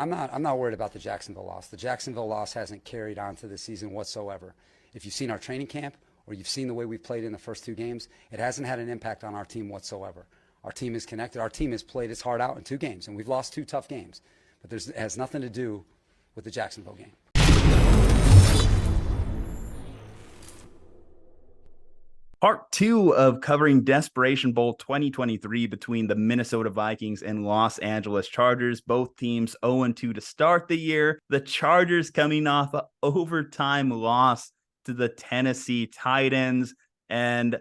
I'm not worried about the Jacksonville loss. The Jacksonville loss hasn't carried on to the season whatsoever. If you've seen our training camp or you've seen the way we played in the first two games, it hasn't had an impact on our team whatsoever. Our team is connected. Our team has played its heart out in two games, and we've lost two tough games. But it has nothing to do with the Jacksonville game. Part two of covering Desperation Bowl 2023 between the Minnesota Vikings and Los Angeles Chargers. Both teams 0-2 to start the year. The Chargers coming off an overtime loss to the Tennessee Titans. And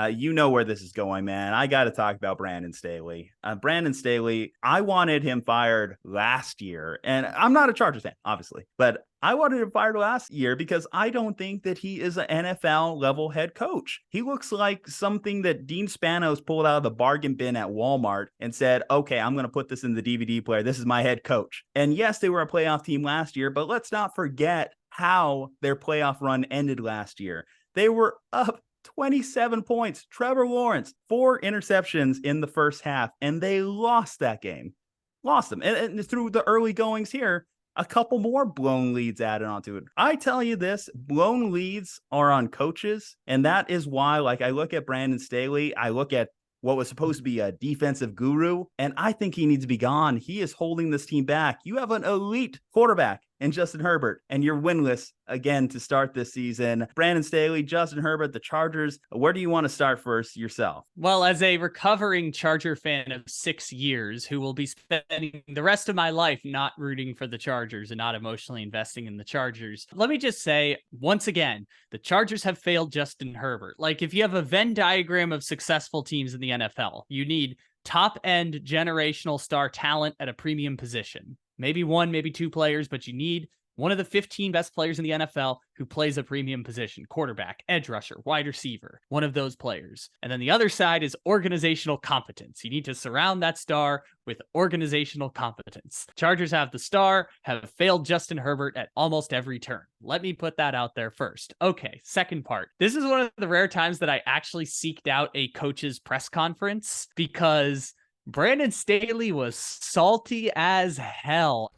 you know where this is going, man. I got to talk about Brandon Staley. Brandon Staley, I wanted him fired last year. And I'm not a Chargers fan, obviously. But I wanted him fired last year because I don't think that he is an NFL level head coach. He looks like something that Dean Spanos pulled out of the bargain bin at Walmart and said, okay, I'm going to put this in the DVD player. This is my head coach. And yes, they were a playoff team last year, but let's not forget how their playoff run ended last year. They were up 27 points. Trevor Lawrence, 4 interceptions in the first half, and they lost that game. Lost them. And through the early goings here, a couple more blown leads added onto it. I tell you this, blown leads are on coaches. And that is why, like, I look at Brandon Staley, I look at what was supposed to be a defensive guru, and I think he needs to be gone. He is holding this team back. You have an elite quarterback in Justin Herbert, and you're winless again to start this season. Brandon Staley, Justin Herbert, the Chargers. Where do you want to start first yourself? Well, as a recovering Charger fan of 6 years who will be spending the rest of my life not rooting for the Chargers and not emotionally investing in the Chargers, let me just say, once again, the Chargers have failed Justin Herbert. Like, if you have a Venn diagram of successful teams in the NFL, you need top-end generational star talent at a premium position. Maybe one, maybe two players, but you need one of the 15 best players in the NFL who plays a premium position: quarterback, edge rusher, wide receiver, one of those players. And then the other side is organizational competence. You need to surround that star with organizational competence. Chargers have the star, have failed Justin Herbert at almost every turn. Let me put that out there first. Okay, second part. This is one of the rare times that I actually seeked out a coach's press conference because Brandon Staley was salty as hell.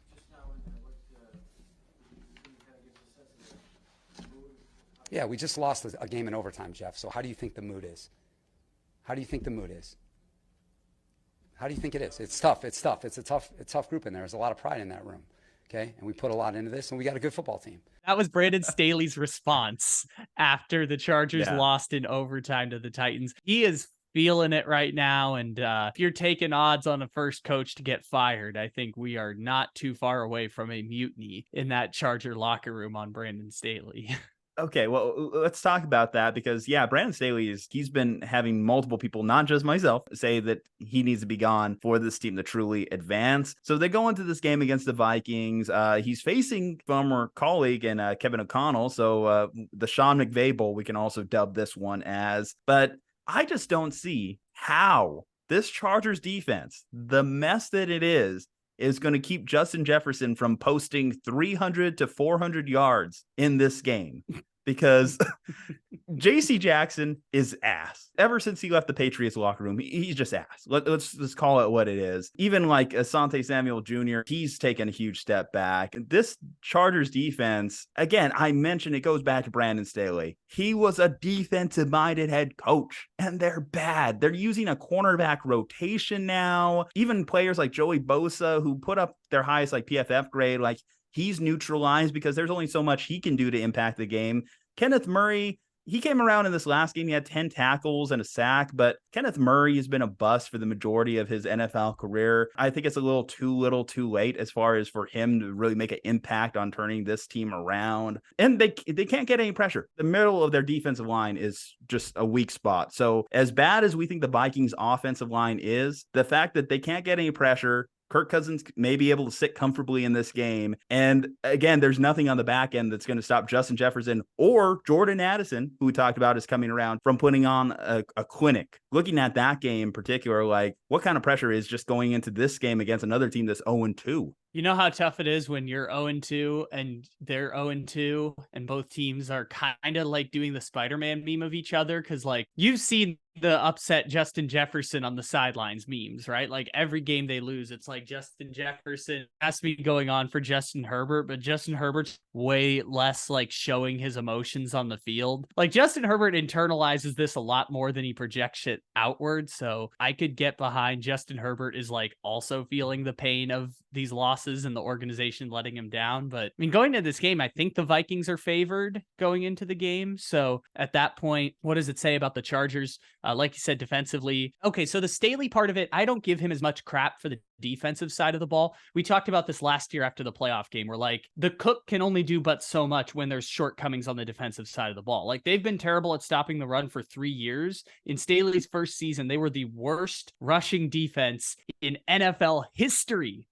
Yeah, we just lost a game in overtime, Jeff. So how do you think the mood is? How do you think the mood is? How do you think it is? It's tough. It's tough. It's a tough group in there. There's a lot of pride in that room. Okay, and we put a lot into this, and we got a good football team. That was Brandon Staley's response after the Chargers lost in overtime to the Titans. He is feeling it right now. And if you're taking odds on a first coach to get fired, I think we are not too far away from a mutiny in that Charger locker room on Brandon Staley. Okay, well, let's talk about that because, yeah, Brandon Staley he's been having multiple people, not just myself, say that he needs to be gone for this team to truly advance. So they go into this game against the Vikings. He's facing former colleague and Kevin O'Connell. So the Sean McVay Bowl, we can also dub this one as. But I just don't see how this Chargers defense, the mess that it is going to keep Justin Jefferson from posting 300 to 400 yards in this game. Because J.C. Jackson is ass. Ever since he left the Patriots locker room, he's just ass. Let's call it what it is. Even like Asante Samuel Jr., he's taken a huge step back. This Chargers defense, again, I mentioned it goes back to Brandon Staley. He was a defensive-minded head coach, and they're bad. They're using a cornerback rotation now. Even players like Joey Bosa, who put up their highest like PFF grade, like he's neutralized because there's only so much he can do to impact the game. Kenneth Murray, he came around in this last game. He had 10 tackles and a sack, but Kenneth Murray has been a bust for the majority of his NFL career. I think it's a little too late as far as for him to really make an impact on turning this team around. And they can't get any pressure. The middle of their defensive line is just a weak spot. So as bad as we think the Vikings offensive line is, the fact that they can't get any pressure, Kirk Cousins may be able to sit comfortably in this game. And again, there's nothing on the back end that's going to stop Justin Jefferson or Jordan Addison, who we talked about is coming around, from putting on a clinic. Looking at that game in particular, like what kind of pressure is just going into this game against another team that's 0-2? You know how tough it is when you're 0-2 and they're 0-2 and both teams are kind of like doing the Spider-Man meme of each other? Because like you've seen the upset Justin Jefferson on the sidelines memes, right? Like every game they lose, it's like Justin Jefferson has to be going on for Justin Herbert, but Justin Herbert's way less like showing his emotions on the field. Like Justin Herbert internalizes this a lot more than he projects it outward. So I could get behind Justin Herbert is like also feeling the pain of these losses and the organization letting him down. But I mean, going into this game, I think the Vikings are favored going into the game. So at that point, what does it say about the Chargers? Like you said, defensively. Okay, so the Staley part of it, I don't give him as much crap for the defensive side of the ball. We talked about this last year after the playoff game where like the cook can only do but so much when there's shortcomings on the defensive side of the ball. Like they've been terrible at stopping the run for 3 years. In Staley's first season, they were the worst rushing defense in NFL history.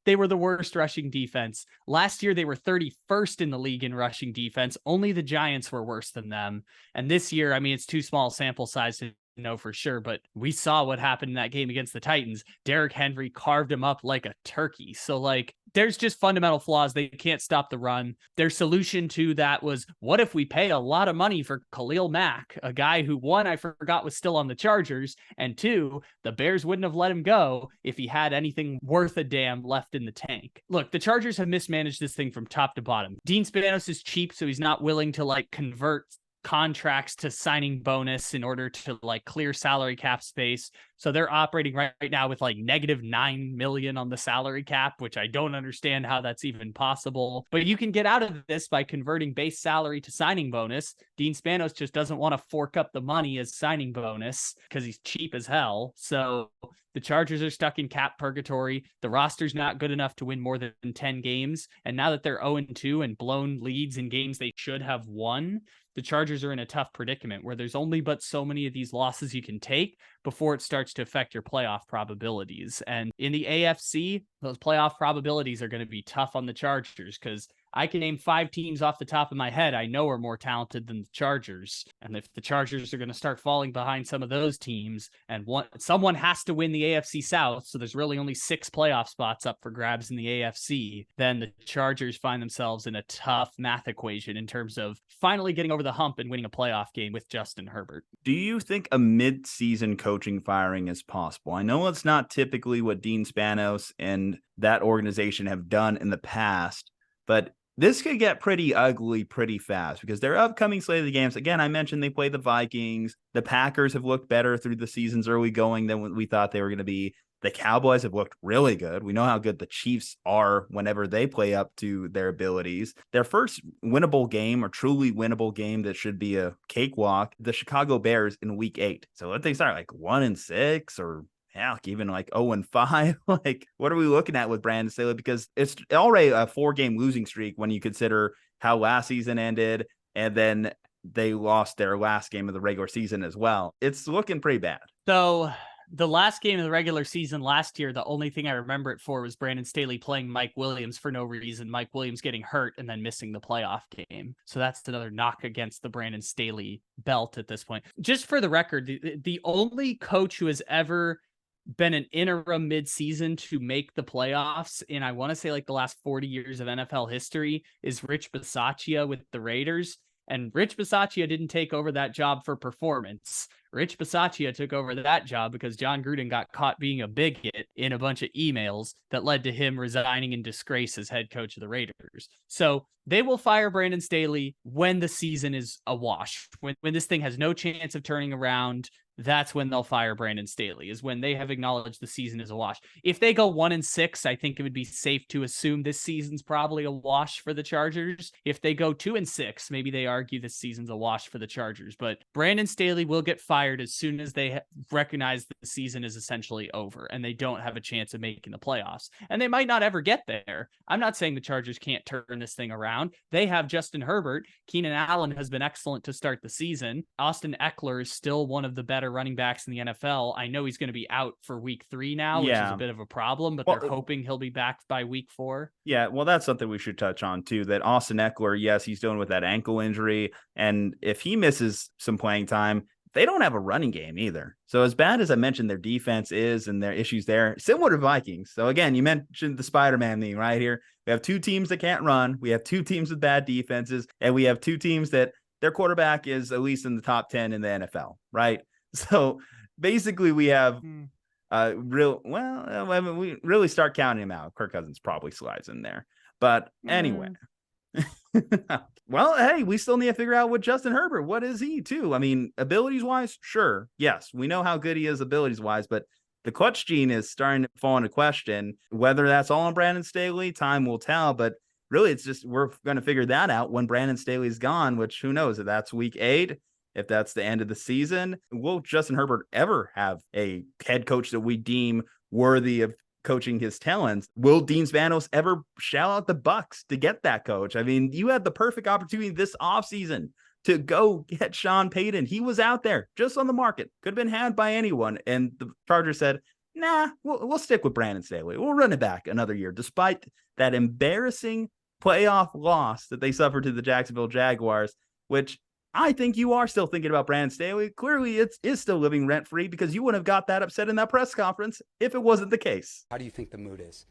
They were the worst rushing defense. Last year, they were 31st in the league in rushing defense. Only the Giants were worse than them. And this year, I mean, it's too small sample size to know for sure, but we saw what happened in that game against the Titans. Derrick Henry carved him up like a turkey. So like there's just fundamental flaws. They can't stop the run. Their solution to that was, what if we pay a lot of money for Khalil Mack, a guy who, one, I forgot was still on the Chargers, and two, the Bears wouldn't have let him go if he had anything worth a damn left in the tank. Look, the Chargers have mismanaged this thing from top to bottom. Dean Spanos is cheap, so he's not willing to like convert contracts to signing bonus in order to like clear salary cap space. So they're operating right now with like negative 9 million on the salary cap, which I don't understand how that's even possible. But you can get out of this by converting base salary to signing bonus. Dean Spanos just doesn't want to fork up the money as signing bonus because he's cheap as hell. So the Chargers are stuck in cap purgatory. The roster's not good enough to win more than 10 games. And now that they're 0-2 and blown leads in games they should have won, the Chargers are in a tough predicament where there's only but so many of these losses you can take before it starts to affect your playoff probabilities. And in the AFC, those playoff probabilities are going to be tough on the Chargers because I can name 5 teams off the top of my head I know are more talented than the Chargers. And if the Chargers are going to start falling behind some of those teams, and someone has to win the AFC South, so there's really only 6 playoff spots up for grabs in the AFC, then the Chargers find themselves in a tough math equation in terms of finally getting over the hump and winning a playoff game with Justin Herbert. Do you think a mid-season coaching firing is possible? I know it's not typically what Dean Spanos and that organization have done in the past, but this could get pretty ugly pretty fast because their upcoming slate of the games, again, I mentioned they play the Vikings. The Packers have looked better through the season's early going than we thought they were going to be. The Cowboys have looked really good. We know how good the Chiefs are whenever they play up to their abilities. Their first winnable game, or truly winnable game that should be a cakewalk, the Chicago Bears in week 8. So what they start like 1-6 or even like 0-5. Like, what are we looking at with Brandon Staley? Because it's already a 4-game losing streak when you consider how last season ended, and then they lost their last game of the regular season as well. It's looking pretty bad. So the last game of the regular season last year, the only thing I remember it for was Brandon Staley playing Mike Williams for no reason, Mike Williams getting hurt and then missing the playoff game. So that's another knock against the Brandon Staley belt at this point. Just for the record, the only coach who has ever been an interim midseason to make the playoffs in, I want to say, like the last 40 years of NFL history is Rich Bisaccia with the Raiders. And Rich Bisaccia didn't take over that job for performance. Rich Bisaccia took over that job because John Gruden got caught being a bigot in a bunch of emails that led to him resigning in disgrace as head coach of the Raiders. So they will fire Brandon Staley when the season is a wash. When this thing has no chance of turning around, that's when they'll fire Brandon Staley, is when they have acknowledged the season is a wash. If they go 1-6, I think it would be safe to assume this season's probably a wash for the Chargers. If they go 2-6, maybe they argue this season's a wash for the Chargers. But Brandon Staley will get fired as soon as they recognize the season is essentially over and they don't have a chance of making the playoffs. And they might not ever get there. I'm not saying the Chargers can't turn this thing around. They have Justin Herbert. Keenan Allen has been excellent to start the season. Austin Eckler is still one of the better running backs in the NFL. I know he's going to be out for week 3 now, which is a bit of a problem, but they're hoping he'll be back by week 4. Yeah, well, that's something we should touch on too, that Austin Eckler, yes, he's dealing with that ankle injury. And if he misses some playing time, they don't have a running game either. So as bad as I mentioned their defense is and their issues there, similar to Vikings. So again, you mentioned the Spider-Man thing right here. We have 2 teams that can't run. We have 2 teams with bad defenses, and we have 2 teams that their quarterback is at least in the top 10 in the NFL, right? So basically we have I mean, we really start counting him out. Kirk Cousins probably slides in there. But anyway. Well, hey, we still need to figure out what Justin Herbert, what is he too? I mean, abilities wise, sure. Yes, we know how good he is abilities wise, but the clutch gene is starting to fall into question. Whether that's all on Brandon Staley, time will tell. But really, it's just we're going to figure that out when Brandon Staley's gone, which who knows if that's week 8, if that's the end of the season. Will Justin Herbert ever have a head coach that we deem worthy of coaching his talents? Will Dean Spanos ever shout out the Bucks to get that coach? I mean, you had the perfect opportunity this offseason to go get Sean Payton. He was out there just on the market, could have been had by anyone. And the Chargers said, nah, we'll stick with Brandon Staley. We'll run it back another year, despite that embarrassing playoff loss that they suffered to the Jacksonville Jaguars, which I think you are still thinking about Brandon Staley. Clearly, it is still living rent-free because you wouldn't have got that upset in that press conference if it wasn't the case. How do you think the mood is?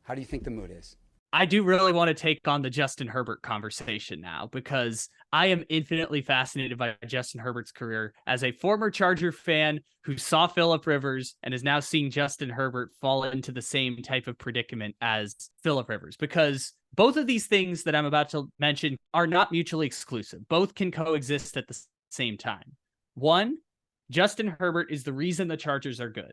How do you think the mood is? I do really want to take on the Justin Herbert conversation now because I am infinitely fascinated by Justin Herbert's career as a former Charger fan who saw Phillip Rivers and is now seeing Justin Herbert fall into the same type of predicament as Phillip Rivers, because both of these things that I'm about to mention are not mutually exclusive. Both can coexist at the same time. One, Justin Herbert is the reason the Chargers are good.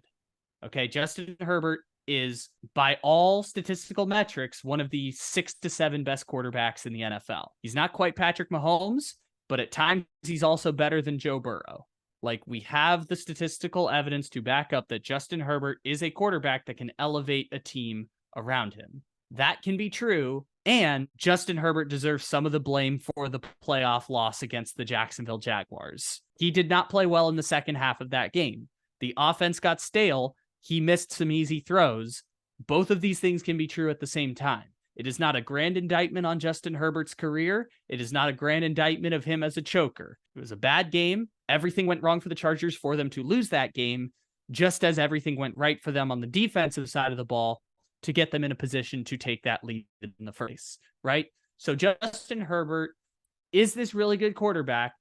Okay, Justin Herbert is, by all statistical metrics, one of the 6 to 7 best quarterbacks in the NFL. He's not quite Patrick Mahomes, but at times he's also better than Joe Burrow. Like, we have the statistical evidence to back up that Justin Herbert is a quarterback that can elevate a team around him. That can be true, and Justin Herbert deserves some of the blame for the playoff loss against the Jacksonville Jaguars. He did not play well in the second half of that game. The offense got stale. He missed some easy throws. Both of these things can be true at the same time. It is not a grand indictment on Justin Herbert's career. It is not a grand indictment of him as a choker. It was a bad game. Everything went wrong for the Chargers for them to lose that game, just as everything went right for them on the defensive side of the ball to get them in a position to take that lead in the first place, right? So Justin Herbert is this really good quarterback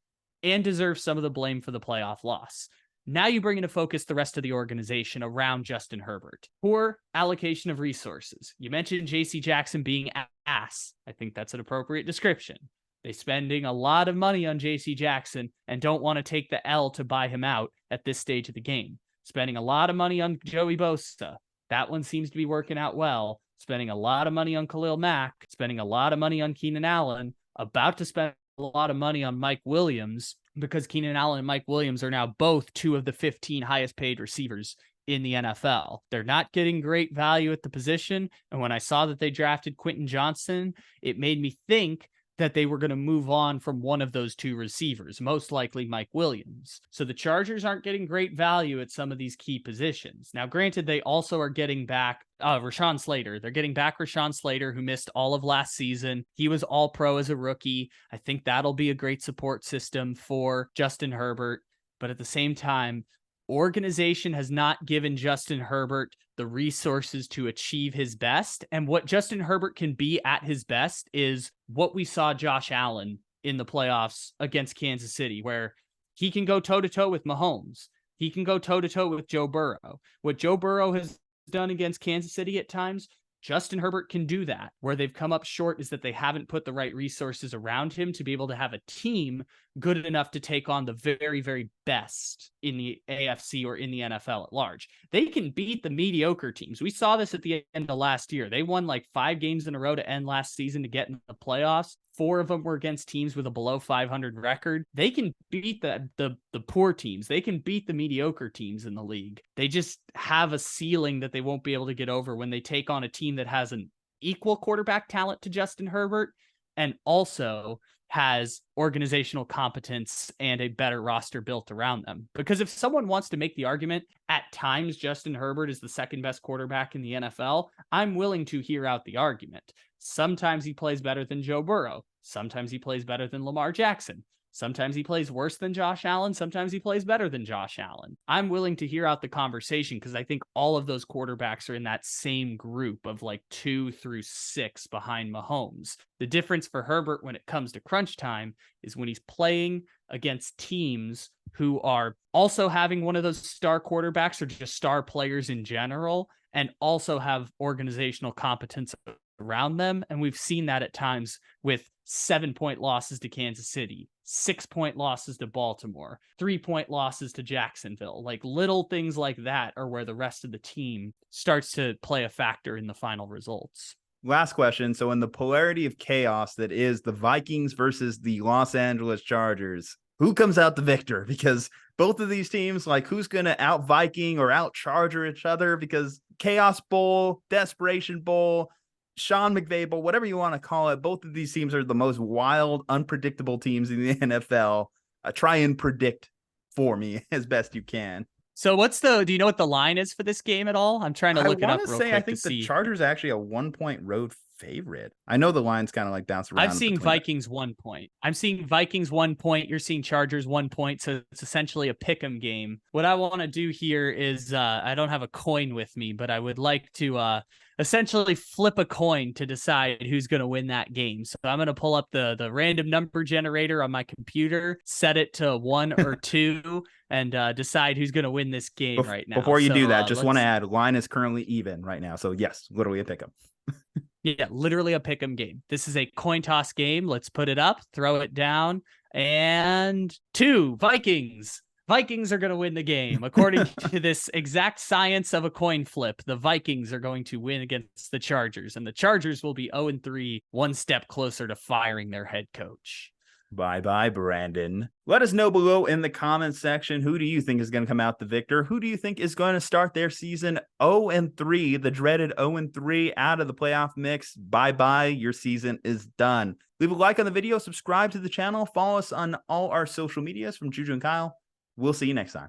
and deserves some of the blame for the playoff loss. Now you bring into focus the rest of the organization around Justin Herbert. Poor allocation of resources. You mentioned J.C. Jackson being ass. I think that's an appropriate description. They're spending a lot of money on J.C. Jackson and don't want to take the L to buy him out at this stage of the game. Spending a lot of money on Joey Bosa. That one seems to be working out well. Spending a lot of money on Khalil Mack. Spending a lot of money on Keenan Allen. About to spend a lot of money on Mike Williams, because Keenan Allen and Mike Williams are now both 2 of the 15 highest paid receivers in the NFL. They're not getting great value at the position. And when I saw that they drafted Quentin Johnson, it made me think that they were going to move on from one of those 2 receivers, most likely Mike Williams. So the Chargers aren't getting great value at some of these key positions. Now, granted, they also are getting back Rashawn Slater. They're getting back Rashawn Slater, who missed all of last season. He was all pro as a rookie. I think that'll be a great support system for Justin Herbert. But at the same time, organization has not given Justin Herbert the resources to achieve his best. And what Justin Herbert can be at his best is what we saw Josh Allen in the playoffs against Kansas City, where he can go toe-to-toe with Mahomes. He can go toe-to-toe with Joe Burrow. What Joe Burrow has done against Kansas City at times, Justin Herbert can do that. Where they've come up short is that they haven't put the right resources around him to be able to have a team good enough to take on the very, very best in the AFC or in the NFL at large. They can beat the mediocre teams. We saw this at the end of last year. They won like 5 games in a row to end last season to get in the playoffs. 4 of them were against teams with a below 500 record. They can beat the poor teams. They can beat the mediocre teams in the league. They just have a ceiling that they won't be able to get over when they take on a team that has an equal quarterback talent to Justin Herbert and also has organizational competence and a better roster built around them. Because if someone wants to make the argument, at times Justin Herbert is the second best quarterback in the NFL, I'm willing to hear out the argument. Sometimes he plays better than Joe Burrow. Sometimes he plays better than Lamar Jackson. Sometimes he plays worse than Josh Allen. Sometimes he plays better than Josh Allen. I'm willing to hear out the conversation because I think all of those quarterbacks are in that same group of like 2 through 6 behind Mahomes. The difference for Herbert when it comes to crunch time is when he's playing against teams who are also having one of those star quarterbacks or just star players in general, and also have organizational competence around them. And we've seen that at times with 7-point losses to Kansas City, 6-point losses to Baltimore, 3-point losses to Jacksonville. Like little things like that are where the rest of the team starts to play a factor in the final results. Last question. So in the polarity of chaos that is the Vikings versus the Los Angeles Chargers, who comes out the victor? Because both of these teams, like, who's going to out Viking or out Charger each other? Because Chaos Bowl, Desperation Bowl, Sean McVay Bowl, whatever you want to call it, both of these teams are the most wild, unpredictable teams in the NFL. Try and predict for me as best you can. So do you know what the line is for this game at all? I'm trying to look it up real quick. I think the Chargers are actually a 1-point road favorite. I know the line's kind of like bounced around. I'm seeing Vikings 1 point. I'm seeing Vikings 1 point. You're seeing Chargers 1 point. So it's essentially a pick'em game. What I want to do here is I don't have a coin with me, but I would like to essentially flip a coin to decide who's going to win that game. So I'm going to pull up the random number generator on my computer, set it to 1 or 2, and decide who's going to win this game right now. Before you do that, just want to add, line is currently even right now. So yes, literally a pick'em. Yeah, literally a pick'em game. This is a coin toss game. Let's put it up, throw it down, and 2 Vikings. Vikings are going to win the game. According to this exact science of a coin flip, the Vikings are going to win against the Chargers, and the Chargers will be 0-3, one step closer to firing their head coach. Bye-bye, Brandon. Let us know below in the comments section, who do you think is going to come out the victor? Who do you think is going to start their season 0-3, the dreaded 0-3, out of the playoff mix? Bye-bye, your season is done. Leave a like on the video, subscribe to the channel, follow us on all our social medias from Juju and Kyle. We'll see you next time.